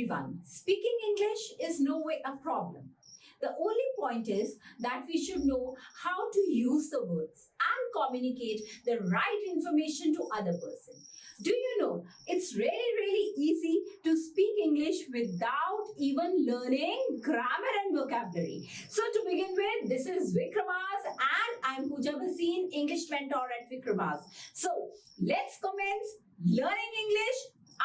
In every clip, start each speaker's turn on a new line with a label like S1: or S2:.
S1: everyone, speaking English is no way a problem. The only point is that we should know how to use the words and communicate the right information to other person. Do you know it's really easy to speak English without even learning grammar and vocabulary. So to begin with, this is Vikramas and I'm Pooja Bhasin, English mentor at Vikramas. So let's commence learning English,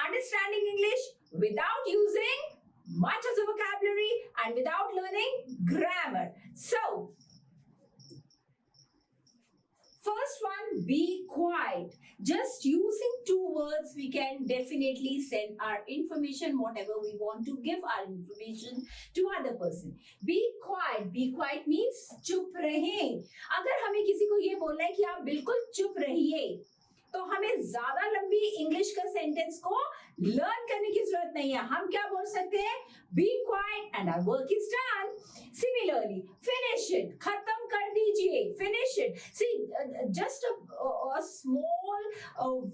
S1: understanding English without using much of the vocabulary and without learning grammar. So, first one, be quiet. Just using two words, we can definitely send our information, whatever we want to give our information to other person. Be quiet. Be quiet means चुप रहें. अगर हमें किसी को ये बोलना है कि आप बिल्कुल चुप रहिए, तो हमें ज्यादा लंबी इंग्लिश का सेंटेंस को लर्न करने की जरूरत नहीं है. हम क्या बोल सकते हैं? Be quiet and our work is done. Similarly, finish it. खत्म कर दीजिए. Finish it. See, just a small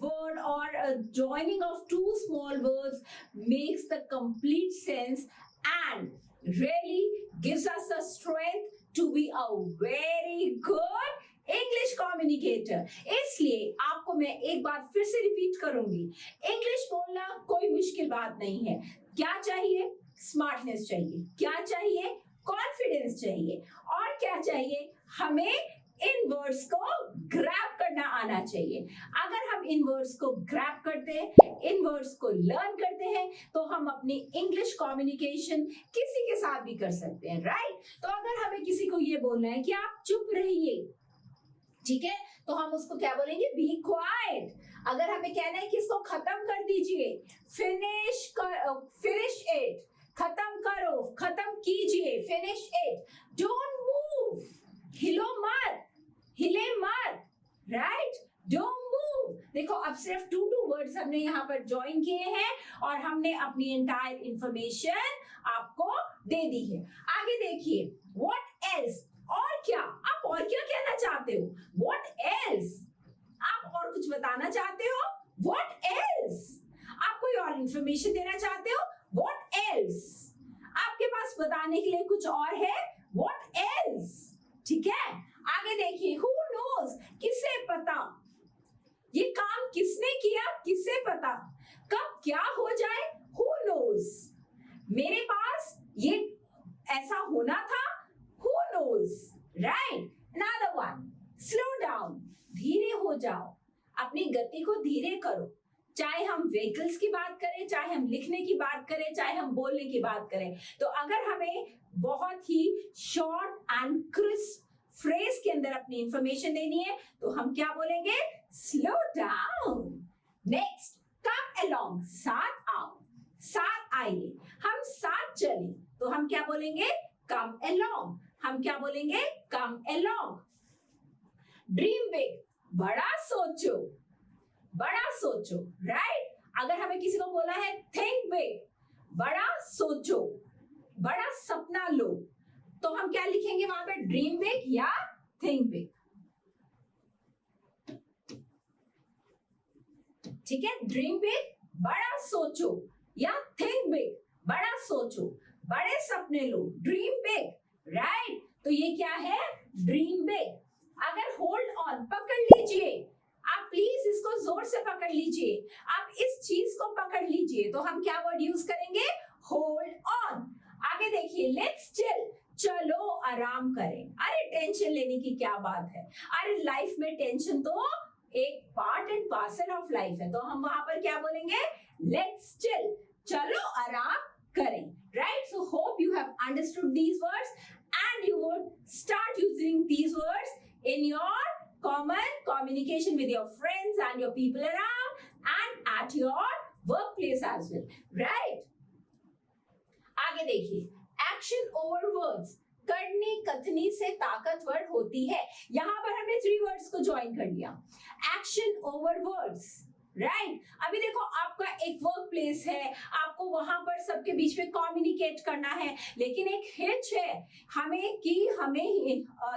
S1: word or a joining of two small words makes the complete sense and really gives us the strength to be a very good English communicator. इसलिए आपको मैं एक बार फिर से repeat करूंगी, English बोलना कोई मुश्किल बात नहीं है. क्या चाहिए? स्मार्टनेस चाहिए. क्या चाहिए? कॉन्फिडेंस चाहिए. और क्या चाहिए? हमें इन वर्ड्स को ग्रैब करना आना चाहिए. अगर हम इन वर्ड्स को ग्रैब करते हैं, इन वर्ड्स को लर्न करते हैं, तो हम अपनी इंग्लिश कम्युनिकेशन किसी के साथ भी कर सकते हैं. राइट? तो अगर हमें किसी को ये बोलना है कि आप चुप रहिए, ठीक है, तो हम उसको क्या बोलेंगे? Be quiet. अगर हमें कहना है कि इसको खत्म कर दीजिए, फिनिश इट. खत्म करो, खत्म कीजिए. Finish it. Don't move. हिले मत. राइट? Don't move. देखो, अब सिर्फ टू वर्ड्स हमने यहाँ पर ज्वाइन किए हैं और हमने अपनी एंटायर इंफॉर्मेशन आपको दे दी है. आगे देखिए, व्हाट एल्स. और क्या? आप और क्या कहना चाहते हो? What else? आप और कुछ बताना चाहते हो? What else? आप कोई और इंफॉर्मेशन देना चाहते हो? What else? आपके पास बताने के लिए कुछ और है? What else? ठीक है, आगे देखिए, who knows? किसे पता? ये काम किसने किया? किसे पता? कब क्या हो जाए? Who knows? मेरे पास ये ऐसा होना था. Who knows? Right? Another one. Slow down. धीरे हो जाओ. अपनी गति को धीरे करो. चाहे हम व्हीकल्स की बात करें, चाहे हम लिखने की बात करें, चाहे हम बोलने की बात करें, तो अगर हमें बहुत ही शॉर्ट एंड क्रिस्प फ्रेज के अंदर अपनी इंफॉर्मेशन देनी है, तो हम क्या बोलेंगे? Slow down. Next, come along. साथ आओ. साथ आइए. हम साथ चलें, तो हम क्या बोलेंगे? Come along. हम क्या बोलेंगे? Come along. Dream big. बड़ा सोचो. बड़ा सोचो. राइट? अगर हमें किसी को बोला है थिंक बिग, बड़ा सोचो, बड़ा सपना लो, तो हम क्या लिखेंगे वहां पे? ड्रीम बिग या थिंक बिग. ठीक है, ड्रीम बिग, बड़ा सोचो, या थिंक बिग, बड़ा सोचो, बड़े सपने लो. Dream big. राइट? तो ये क्या है? Dream big. अगर होल्ड ऑन, पकड़ लीजिए. आप प्लीज इसको जोर से पकड़ लीजिए. आप इस चीज को पकड़ लीजिए, तो हम क्या वर्ड यूज करेंगे? Hold on. आगे देखिए, लेट्स चिल. चलो आराम करें. अरे टेंशन लेने की क्या बात है? अरे लाइफ में टेंशन तो एक part and parcel of life है, तो हम वहां पर क्या बोलेंगे? Let's chill. चलो आराम करें. Right? So hope you have understood these words and you would start using these words in your common communication with your friends and your people around and at your workplace as well. Right? आगे देखिए, action over words. करनी कथनी से ताकतवर होती है. यहां पर हमने 3 वर्ड्स को ज्वाइन कर लिया. Action over words. राइट। अभी देखो आपका एक वर्क प्लेस है, आपको वहां पर सबके बीच में कम्युनिकेट करना है, लेकिन एक हिच है हमें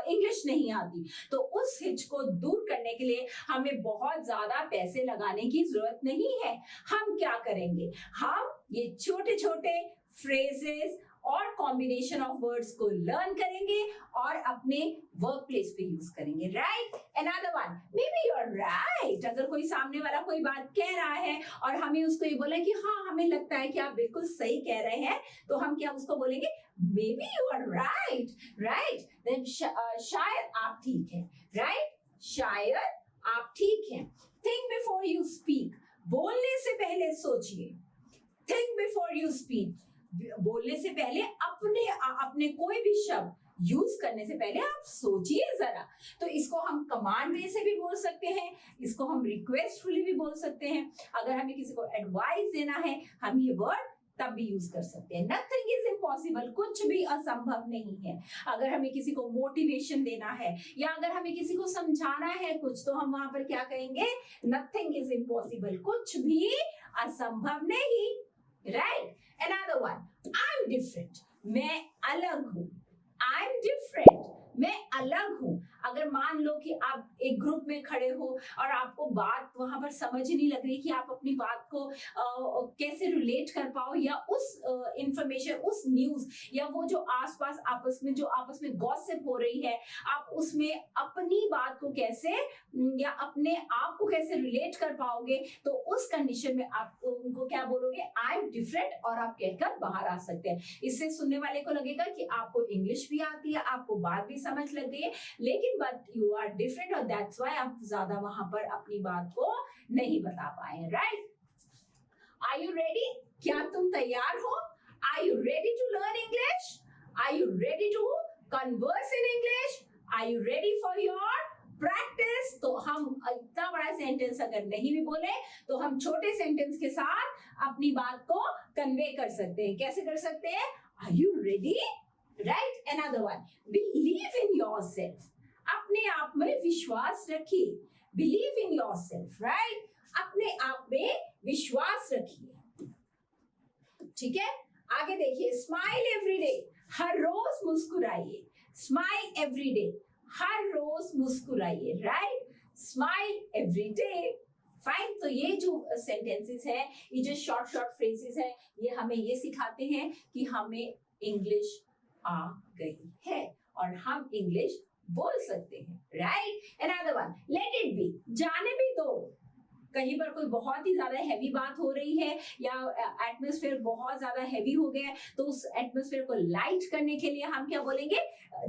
S1: इंग्लिश नहीं आती, तो उस हिच को दूर करने के लिए हमें बहुत ज्यादा पैसे लगाने की जरूरत नहीं है। हम क्या करेंगे, हम ये छोटे छोटे फ्रेजेस और कॉम्बिनेशन ऑफ वर्ड्स को लर्न करेंगे और अपने वर्क प्लेस पे यूज करेंगे, right. Another one, maybe you are right. अगर कोई सामने वाला कोई बात कह रहा है और हमें उसको ये बोला कि हाँ हमें लगता है कि आप बिल्कुल सही कह रहे हैं, तो हम क्या उसको बोलेंगे, maybe you are right, right. Then शायद आप ठीक है, राइट, शायद आप ठीक हैं। थिंक बिफोर यू स्पीक, बोलने से पहले सोचिए। थिंक बिफोर यू स्पीक, बोलने से पहले अपने कोई भी शब्द यूज करने से पहले आप सोचिए जरा। तो इसको हम कमांड वे से भी बोल सकते हैं, इसको हम रिक्वेस्टफुली भी बोल सकते हैं। अगर हमें किसी को एडवाइस देना है, हम ये वर्ड तब भी यूज कर सकते हैं। नथिंग इज इम्पॉसिबल, कुछ भी असंभव नहीं है। अगर हमें किसी को मोटिवेशन देना है या अगर हमें किसी को समझाना है कुछ, तो हम वहां पर क्या कहेंगे, नथिंग इज इम्पॉसिबल, कुछ भी असंभव नहीं, right. Another one, I'm different, मैं अलग हूं। I'm different, मैं अलग हूं। अगर मान लो कि आप एक ग्रुप में खड़े हो और आपको बात वहां पर समझ नहीं लग रही कि आप अपनी बात को कैसे रिलेट कर पाओ, या उस इंफॉर्मेशन, उस न्यूज या वो जो आसपास आपस में गॉसिप हो रही है, आप उसमें अपनी बात को कैसे या अपने आप को कैसे रिलेट कर पाओगे, तो उस कंडीशन में आप उनको क्या बोलोगे, आई एम डिफरेंट, और आप कहकर बाहर आ सकते हैं। इससे सुनने वाले को लगेगा कि आपको इंग्लिश भी आती है, आपको बात भी समझ लग गई है, लेकिन बट यू आर डिफरेंट, और दैट्स व्हाई आप ज्यादा वहां पर अपनी बात को नहीं बता पाए, राइट। Are you ready? क्या तुम तैयार हो? Are you ready to learn English? Are you ready to converse in English? Are you ready for your practice? तो हम इतना बड़ा सेंटेंस अगर नहीं भी बोले, तो हम छोटे सेंटेंस के साथ अपनी बात को कन्वे कर सकते हैं। कैसे कर सकते हैं? Are you ready? Right. Another one, believe in yourself, अपने आप में विश्वास रखिए। बिलीव इन योरसेल्फ, राइट, अपने आप में विश्वास रखिए, ठीक है। आगे देखिए, स्माइल एवरीडे, हर रोज मुस्कुराइए। स्माइल एवरीडे, हर रोज मुस्कुराइए, राइट। Smile everyday, fine. तो ये जो सेंटेंसेस है, ये जो शॉर्ट फ्रेजेस है, ये हमें ये सिखाते हैं कि हमें इंग्लिश आ गई है और हम इंग्लिश बोल सकते हैं, right. Another one, let it be, जाने भी दो। कहीं पर कोई बहुत ही ज्यादा हैवी बात हो रही है या एटमॉस्फेयर बहुत ज्यादा हैवी हो गया है, तो उस एटमॉस्फेयर को लाइट करने के लिए हम क्या बोलेंगे,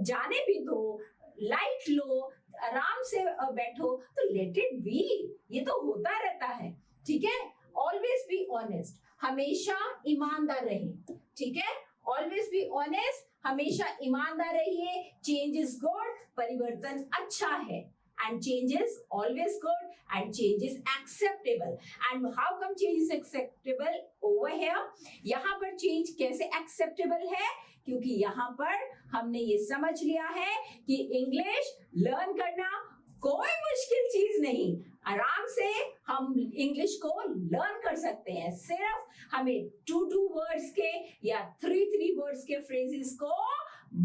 S1: जाने भी दो, लाइट लो, आराम से बैठो। तो लेट इट बी, ये तो होता रहता है, ठीक है। ऑलवेज बी ऑनेस्ट, हमेशा ईमानदार रहे, ठीक है। ऑलवेज बी ऑनेस्ट, हमेशा ईमानदार रहिए। चेंज इज गुड, परिवर्तन अच्छा है, and change is always good, and change is acceptable. And how come change is acceptable over here? यहाँ पर चेंज कैसे एक्सेप्टेबल है? क्योंकि यहाँ पर हमने ये समझ लिया है कि इंग्लिश लर्न करना कोई मुश्किल चीज नहीं, आराम से हम इंग्लिश को लर्न कर सकते हैं। सिर्फ हमें 2 वर्ड्स के या 3 वर्ड्स के फ्रेजेस को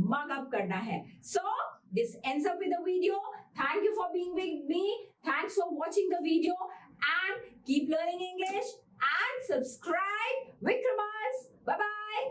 S1: मग अप करना है। So this ends up with the video. Thank you for being with me. Thanks for watching the video, and keep learning English and subscribe Vikramas. Bye bye.